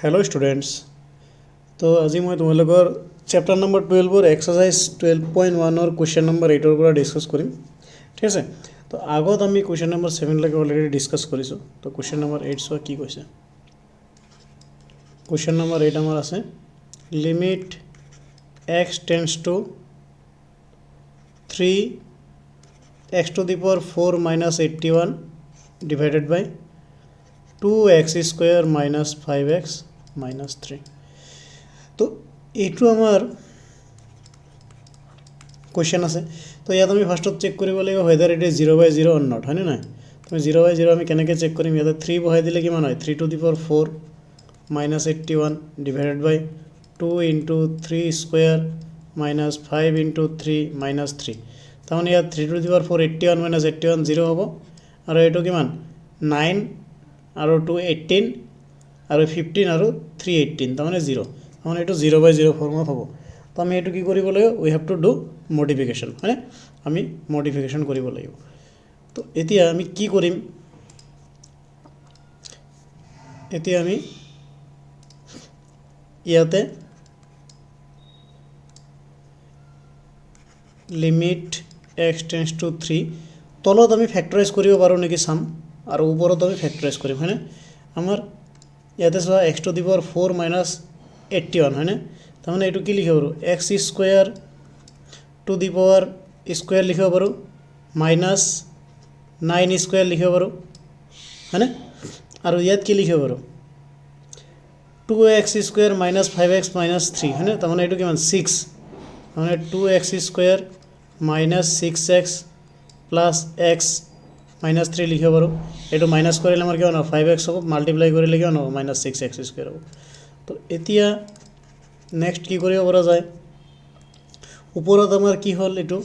Hello students. तो আজি मैं तुम्हारे chapter number 12 exercise 12.1 question number 8 discuss करें। ठीक है। तो आगत आम क्वेश्चन नम्बर 7 लगे अलरेडी डिस्कस कर। तो क्वेश्चन नम्बर 8 चुआ कि कैसे क्वेश्चन नम्बर 8 आमार आछे limit x tends to 3 x to the power 4 minus 81 divided by 2x square minus 5x minus 3। तो এইটো আমার কোয়েশ্চন আছে। তো ইয়াত আমি ফার্স্টত চেক কৰিব লাগিব whether it is 0/0 or not, হয় না? তো 0/0 আমি কেনেকৈ চেক কৰিম? ইয়াতে 3 বহাই দিলে কিমান হয়? 3 to the power 4 minus 81 divided by 2 into 3 square minus 5 into 3 minus 3। তাৰমানে ইয়াত 3 to the power 4 81 minus 81 0 হ'ব আৰু এইটো কিমান 9 আৰু 2 18 আৰু 15 আৰু 3 18 তাৰমানে 0। মানে এইটো 0/0 ফৰ্মত হ'ব। তো আমি এইটো কি কৰিব লাগিব? উই হেভ টু ডু মডিফিকেশ্যন, হয়নে? আমি মডিফিকেশ্যন কৰিব লাগিব। তো এতিয়া আমি কি কৰিম? এতিয়া আমি ইয়াতে লিমিট x টেন্স টু 3 তলত আমি ফেক্টৰাইজ কৰিব পাৰোঁ নেকি চাম, আৰু ওপৰত আমি ফেক্টৰাইজ কৰিম, হয়নে? আমাৰ ইয়াতে চোৱা x to the power 4 minus 81, হয়নে? তাৰমানে এইটো কি লিখিব পাৰোঁ? X square to the power square লিখিব পাৰোঁ মাইনাছ 9 স্কুৱেৰ লিখিব পাৰোঁ, হয়নে? আৰু ইয়াত কি লিখিব পাৰোঁ? 2x square minus 5x minus 3, হয়নে? তাৰমানে এইটো কিমান 6, তাৰমানে 2x square minus 6x plus x minus 3 লিখিব পাৰোঁ। এইটো মাইনাছ কৰিলে আমাৰ কিমান হ'ব? 5x হ'ব, মাল্টিপ্লাই কৰিলে কিমান হ'ব? মাইনাছ 6x স্কুৱেৰ হ'ব। তো এতিয়া নেক্সট কি কৰিব পৰা যায়? ওপৰত আমাৰ কি হ'ল? এইটো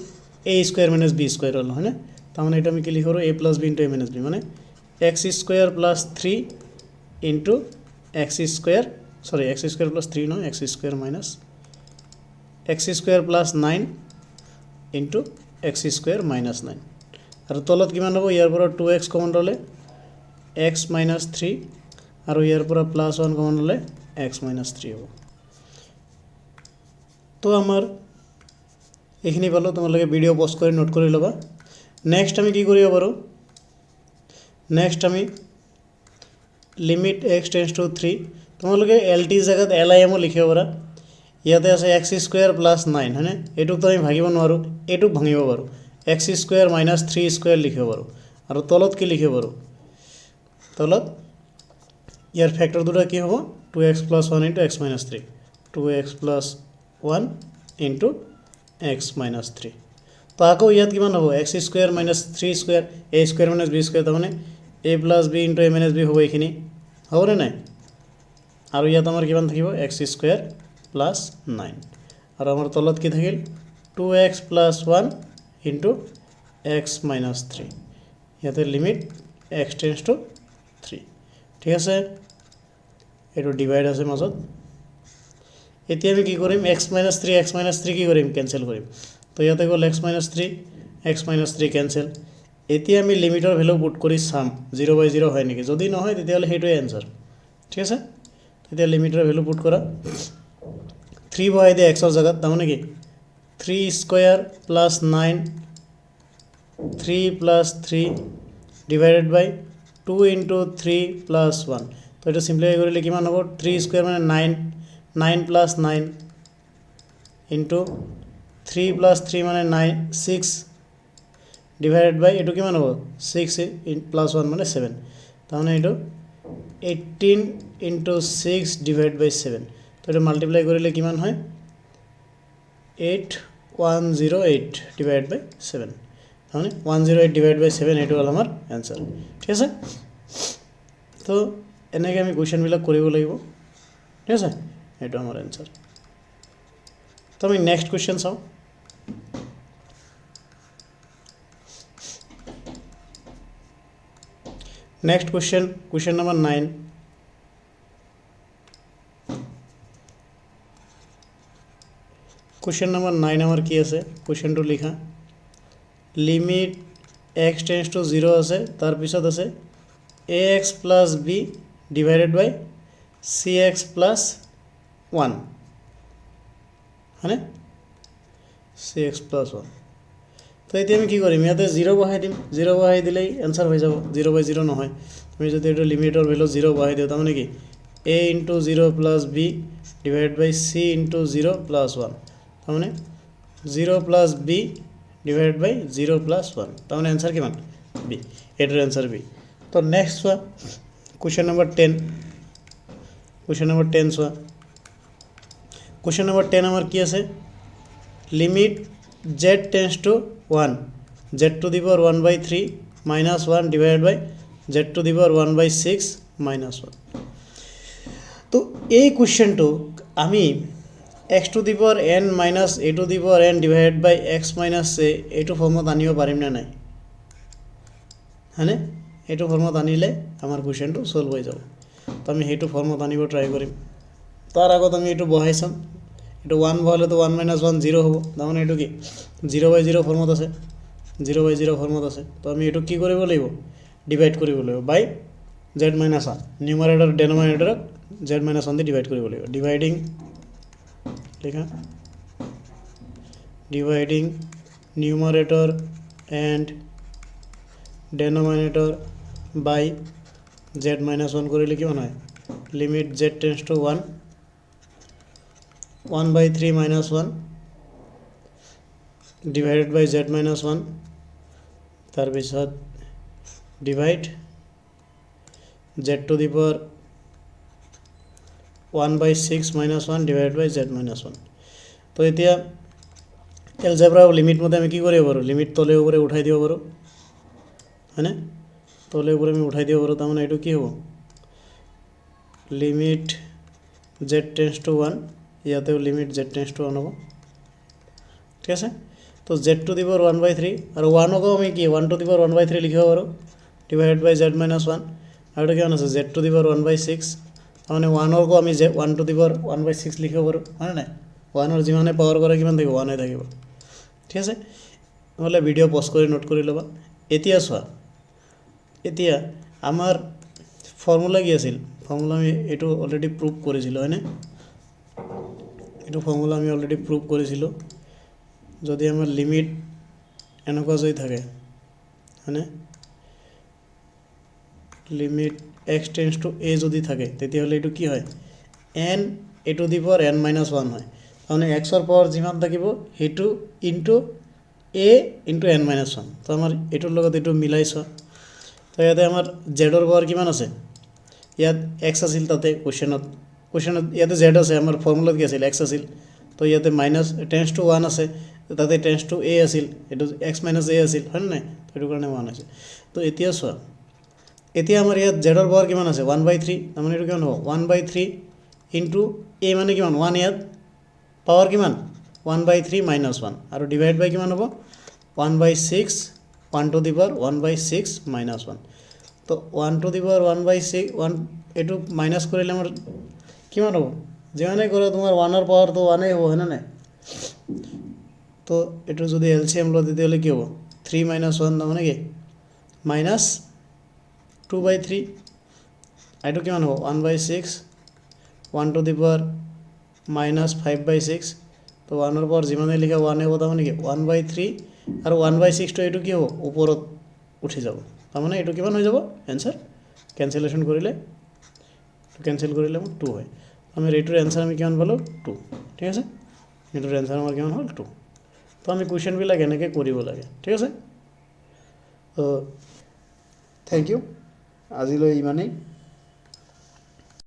a square minus b square হ'ল, হয়নে? তাৰমানে এইটো আমি কি লিখিব পাৰোঁ? a plus b into a minus b, মানে x square plus 3 into x square x square plus 3 নহয়, x square minus x square plus 9 into x square minus 9। আৰু তলত কিমান হ'ব? ইয়াৰ পৰা 2x কমন ল'লে এক্স মাইনাছ 3 আৰু ইয়াৰ পৰা প্লাছ 1 কমন ল'লে এক্স মাইনাছ 3 হ'ব। তো আমাৰ এইখিনি পালোঁ। তোমালোকে ভিডিঅ' পজ কৰি নোট কৰি ল'বা। নেক্সট আমি কি কৰিব পাৰোঁ? নেক্সট আমি লিমিট x টেন্স টু 3 তোমালোকে এল টি জেগাত LIM লিখিব পাৰা। ইয়াতে আছে এক্স স্কুৱেৰ প্লাছ 9, হয়নে? এইটোকতো আমি ভাঙিব নোৱাৰোঁ, এইটোক ভাঙিব পাৰোঁ। এক্স স্কুৱেৰ মাইনাছ 3 স্কুৱেৰ লিখিব পাৰোঁ। আৰু তলত কি লিখিব পাৰোঁ? তলত ইয়াৰ ফেক্টৰ দুটা কি হ'ব? 2x plus 1 into x minus 3, 2x plus 1 into x minus 3। তো আকৌ ইয়াত কিমান হ'ব? X square minus 3 square a square minus b square, তাৰমানে a plus b into a minus b হ'ব। এইখিনি হ'বনে নাই? আৰু ইয়াত আমাৰ কিমান থাকিব? এক্স স্কুৱেৰ প্লাছ 9 আৰু আমাৰ তলত কি থাকিল? 2x plus 1 into x minus 3। ইয়াতে লিমিট x টেন্স টু 3। ঠিক আছে, এইটো ডিভাইড আছে মাজত। এতিয়া আমি কি কৰিম? এক্স মাইনাছ 3 কি কৰিম? কেঞ্চেল কৰিম। তো ইয়াতে গ'ল এক্স মাইনাছ 3 কেঞ্চেল। এতিয়া আমি লিমিটৰ ভেলু পুট কৰি চাম 0/0 হয় নেকি। যদি নহয় তেতিয়াহ'লে সেইটোৱে এনচাৰ। ঠিক আছে, তেতিয়া লিমিটৰ ভেলু পুট কৰা। 3 বহাই দিয়ে এক্সৰ জেগাত, তাৰমানে কি 3 স্কুৱেৰ প্লাছ 9 3 প্লাছ 3 ডিভাইডেড বাই 2 ইনটু 3 প্লাছ 1। তো এইটো চিম্প্লিফাই কৰিলে কিমান হ'ব? 3 স্কুৱেৰ মানে 9 প্লাছ 9 ইনটু 3 প্লাছ 3 মানে 6 ডিভাইডেড বাই এইটো কিমান হ'ব? 6 প্লাছ 1 মানে 7, তাৰমানে এইটো 18 ইনটু 6 ডিভাইড বাই 7। তো এইটো মাল্টিপ্লাই কৰিলে কিমান হয়? 8108 ডিভাইড বাই 7, তাৰমানে 108 ডিভাইড বাই 7 এইটো হ'ল আমাৰ এনচাৰ। ঠিক আছে, তো এনেকৈ আমি কুৱেশ্যনবিলাক কৰিব লাগিব। ঠিক আছে, এইটো আমাৰ এনচাৰ। তো আমি নেক্সট কুৱেশ্যন চাওঁ। Next question number 9। Question number 9 আমাৰ কি আছে? কুৱেশ্যনটো লিখা লিমিট x টেন্স টু 0 আছে, তাৰপিছত আছে ax প্লাছ b ডিভাইডেড বাই cx plus 1 হয়নে cx plus 1 তো এতিয়া আমি কি কৰিম ইয়াতে 0 বহাই দিম 0 বহাই দিলেই এনসাৰ হৈ যাব 0/0 নহয় তুমি যদি এটা লিমিটৰ ভ্যালু 0 বহাই দিও তাৰমানে কি a into 0 plus b divided by c into 0 plus 1 তাৰমানে 0 plus b divided by 0 plus 1 তাৰমানে এনসাৰ কিমান b এটাৰ এনসাৰ b তো নেক্সট চোৱা question number 10 question number 10 চোৱা question number 10 আমাৰ কি আছে limit z tends to 1 z to the power 1 by 3 minus 1 divided by z to the power 1 by 6 minus 1 তো এই কোশ্চেনটো আমি x to the power n minus a to the power n divided by x minus a এইটো ফর্মত আনিব পাৰিম না নাই হয়নে এইটো ফৰ্মত আনিলে আমাৰ কোশ্চেনটো সলভ হৈ যাব তো আমি সেইটো ফৰ্মত আনিব ট্ৰাই কৰিম তাৰ আগত আমি এইটো বহাই চাম এটা 1 বহালে তো 1 minus 1 0 হ'ব তাৰমানে এইটো কি 0/0 ফৰ্মত আছে 0/0 ফৰ্মত আছে তো আমি এইটো কি কৰিব লাগিব ডিভাইড কৰিব লাগিব বাই z minus 1 নিউমাৰেটৰ ডেনোমিনেটৰক z minus 1 দি ডিভাইড কৰিব লাগিব ডিভাইডিং লিখা dividing numerator and denominator by z minus 1 কৰিলে কি হয় limit z tends to 1 1 by 3 minus 1 divided by z minus 1 তার পিছত divide z to the power 1 by 6 minus 1 divided by z minus 1 তো এতিয়া এলজেব্রা লিমিট মতে আমি কি কৰিব পাৰো লিমিট তলে উপৰে উঠাই দিব পাৰো হয়নে তলে উপৰে আমি উঠাই দিব পাৰো তাৰ মানে এটো কি হ'ব লিমিট z tends to 1 ইয়াতেও লিমিট z tends to 1 হ'ব ঠিক আছে তো z to the power 1 by 3 আর 1 কো আমি কি 1 to the power 1 by 3 লিখিব পাৰো ডিভাইডেড বাই z minus 1 আর এটা কেমন আছে z to the power 1 by 6 মানে 1 কো আমি 1 to the power 1 by 6 লিখিব পাৰো হয় না 1 এর যিমানে পাওয়ার করে কিমান থাকিব 1 এ থাকিব ঠিক আছে নহলে ভিডিও পজ কৰি নোট কৰি লবা এতিয়া চোৱা এতিয়া আমাৰ ফর্মুলা কি আছিল ফর্মুলা আমি এটো অলরেডি প্রুভ করেছিল হয়নে এটো ফর্মুলা আমি অলরেডি প্রুভ করেছিল যদি আমার লিমিট এনেকুৱা যদি থাকে হয়নে limit x tends to a যদি থাকে তেতিয়াহলে এটো কি হয় n a to the power n minus 1 হয় মানে x এর পাওয়ার যিমান থাকিব হেতু into a into n minus 1 তো আমার এটোর লগত এটো মিলাইছো তো ইয়াতে আমার z এর পাওয়ার কিমান আছে ইয়াত x আছিল তাতে কোশ্চেনত ইয়াতে z আছে আমার ফর্মুলাত কি আছিল x আছিল তো ইয়াতে মাইনাস টেন্ডস টু 1 আছে তাতে টেন্ডস টু a আছিল এটো x minus a আছিল হয় না তো এটো কারণে 1 আছে তো এতিয়া চোৱা এতিয়া আমাৰ ইয়াত z এর পাওয়ার কিমান আছে 1/3 তার মানে এটো কিমান হ'ব 1/3 ইনটু a মানে কিমান 1 ইয়াত পাওয়ার কিমান 1/3 minus 1 আৰু ডিভাইড বাই কিমান হ'ব 1/6 1 to the power 1/6 minus 1 তো 1 to the power 1/6 1 এটো মাইনাস কৰিলে আমাৰ কিমান হ'ব যেনে কৰে তোমাৰ 1 এর পাওয়ার তো 1 এ হ'ব না না তো এটো যদি এলসিএম ল দিতে হলে কি হবে 3 minus 1 তার মানে কি মাইনাস 2/3 এটো কিমান হ'ব 1/6 1 to the power minus 5/6 তো 1 এর পাওয়ার যিমানে লিখা 1 হ'ব তার মানে কি 1/3 আর 1/6 তো এটো কি হ'ব উপৰত উঠি যাব তাৰ মানে এটো কিমান হৈ যাব आंसर ক্যান্সেলেশন কৰিলে ক্যান্সেল কৰিলে 2 হয় আমি এটোৰ आंसर আমি কিমান পালো 2 ঠিক আছে এটোৰ आंसर আমাৰ কিমান হ'ল 2 তো আমি কোশ্চেন বিলাক এনেকৈ কৰিব লাগে ঠিক আছে তো থ্যাংক ইউ আজিলৈ ইমানেই